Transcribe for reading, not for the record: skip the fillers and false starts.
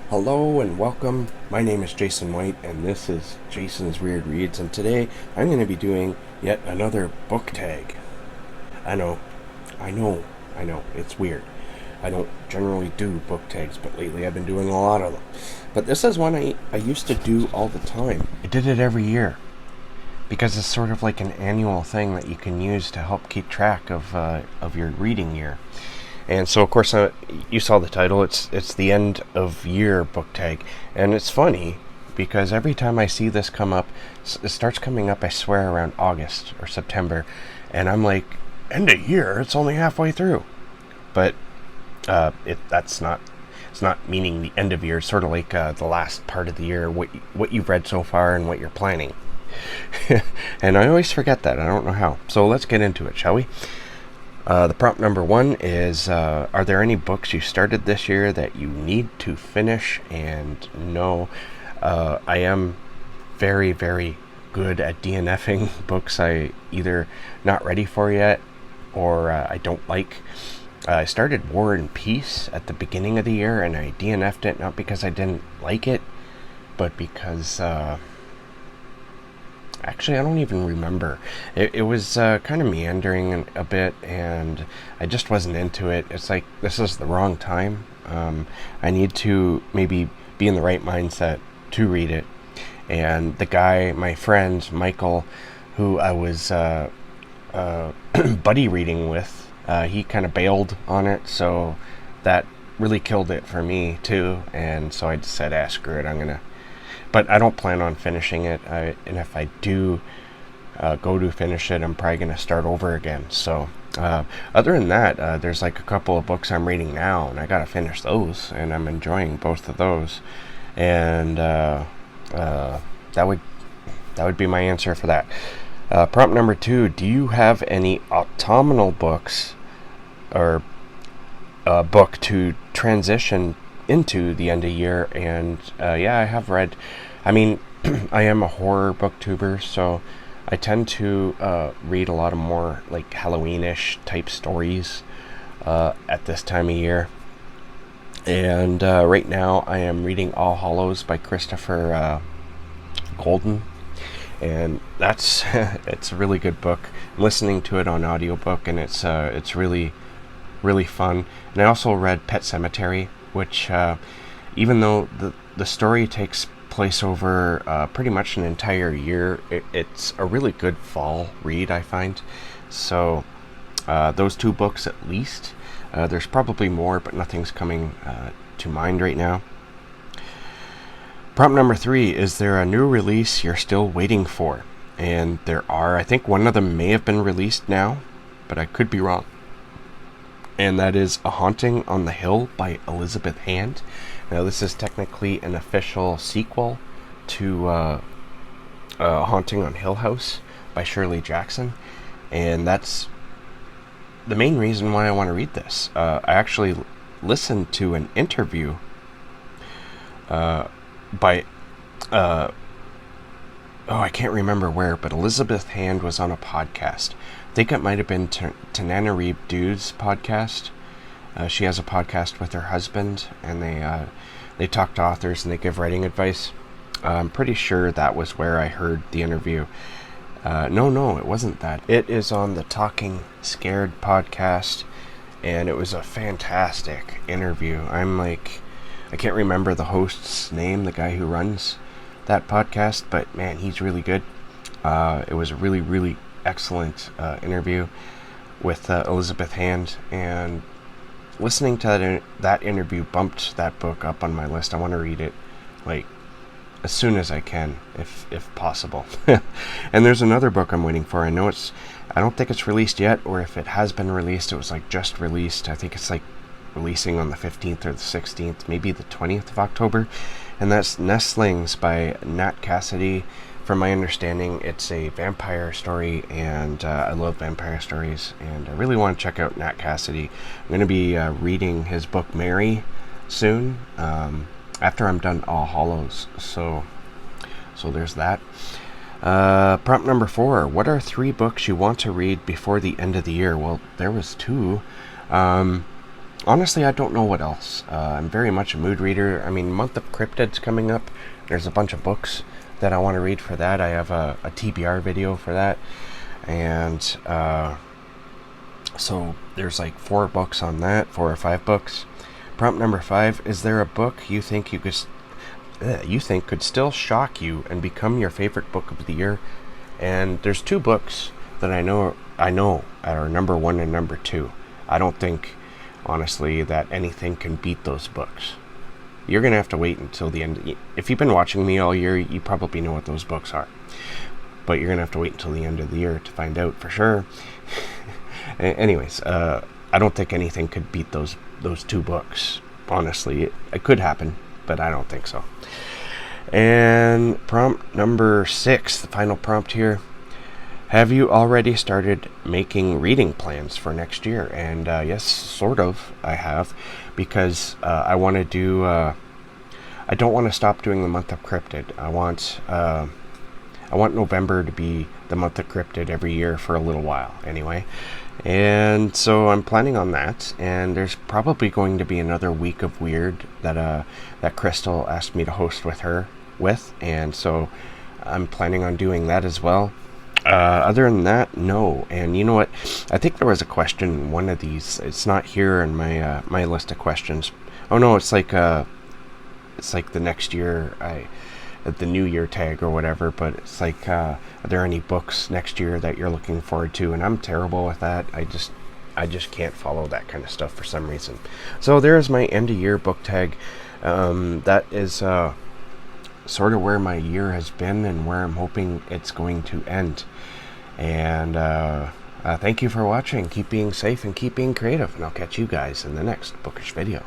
Hello and welcome. My name is Jason White, and this is Jason's Weird Reads, and today I'm going to be doing yet another book tag. I know, it's weird. I don't generally do book tags, but lately I've been doing a lot of them. But this is one I used to do all the time. I did it every year because it's sort of like an annual thing that you can use to help keep track of your reading year. And so, of course, you saw the title. It's the end of year book tag, and it's funny because every time I see this come up, it starts coming up, I swear, around August or September, and I'm like, end of year? It's only halfway through. But it's not meaning the end of year. It's sort of like the last part of the year, what you've read so far and what you're planning. And I always forget that. I don't know how. So let's get into it, shall we? The prompt number one is, are there any books you started this year that you need to finish? And no, I am very, very good at DNFing books I either not ready for yet or I don't like. I started War and Peace at the beginning of the year, and I DNF'd it not because I didn't like it, but because... Actually, I don't even remember. It was kind of meandering a bit, and I just wasn't into it. It's like, this is the wrong time. I need to maybe be in the right mindset to read it. And the guy, my friend, Michael, who I was buddy reading with, he kind of bailed on it, so that really killed it for me, too. And so I just said, screw it, But I don't plan on finishing it, and if I do go to finish it, I'm probably going to start over again. So, other than that, there's like a couple of books I'm reading now, and I got to finish those, and I'm enjoying both of those. And that would be my answer for that. Prompt number two: do you have any autumnal books or a book to transition into the end of year? And yeah, I have read, I mean, I am a horror booktuber, so I tend to read a lot of more like Halloween-ish type stories at this time of year. And right now I am reading All Hallows by Christopher Golden, and that's it's a really good book. I'm listening to it on audiobook, and it's really fun. And I also read Pet Sematary, which even though the story takes place over pretty much an entire year, it's a really good fall read, I find. So those two books at least. There's probably more, but nothing's coming to mind right now. Prompt number three: is there a new release you're still waiting for? And there are. I think one of them may have been released now, but I could be wrong. And that is A Haunting on the Hill by Elizabeth Hand. Now, this is technically an official sequel to Haunting on Hill House by Shirley Jackson, and that's the main reason why I want to read this. I actually listened to an interview by... I can't remember where, but Elizabeth Hand was on a podcast. I think it might have been Tananarive Dude's podcast. She has a podcast with her husband, and they talk to authors and they give writing advice. I'm pretty sure that was where I heard the interview. No, it wasn't that. It is on the Talking Scared podcast, and it was a fantastic interview. I can't remember the host's name, the guy who runs that podcast, but man, he's really good. It was a really, really excellent interview with Elizabeth Hand, and listening to that interview bumped that book up on my list. I want to read it like as soon as I can, if possible. And there's another book I'm waiting for. I don't think it's released yet, or if it has been released, it was like just released. I think it's like releasing on the 15th or the 16th, maybe the 20th of October, and that's Nestlings by Nat Cassidy. From my understanding, it's a vampire story, and I love vampire stories, and I really want to check out Nat Cassidy. I'm going to be reading his book Mary soon, after I'm done All Hallows, so there's that. Prompt number four: what are 3 books you want to read before the end of the year? Well, there was 2. honestly, I don't know what else. I'm very much a mood reader. I mean, month of cryptids coming up. There's a bunch of books that I want to read for that. I have a TBR video for that, and so there's like 4 books on that, 4 or 5 books. Prompt number 5: is there a book you think could still shock you and become your favorite book of the year? And there's 2 books that I know are number 1 and number 2. I don't think, honestly, that anything can beat those books. You're gonna have to wait until the end. If you've been watching me all year, you probably know what those books are, but you're gonna have to wait until the end of the year to find out for sure. Anyways, I don't think anything could beat those 2 books. Honestly, it could happen, but I don't think so. And prompt number 6, the final prompt here: have you already started making reading plans for next year? And yes, sort of, I have, because I want to do. I don't want to stop doing the month of cryptid. I want November to be the month of cryptid every year for a little while, anyway. And so I'm planning on that. And there's probably going to be another week of weird that Crystal asked me to host with, and so I'm planning on doing that as well. Other than that, no. And you know what? I think there was a question in one of these. It's not here in my my list of questions. Oh no, it's like the next year, the New Year tag or whatever. But it's like, are there any books next year that you're looking forward to? And I'm terrible with that. I just can't follow that kind of stuff for some reason. So there's my end of year book tag. That is sort of where my year has been and where I'm hoping it's going to end. And thank you for watching. Keep being safe and keep being creative, and I'll catch you guys in the next bookish video.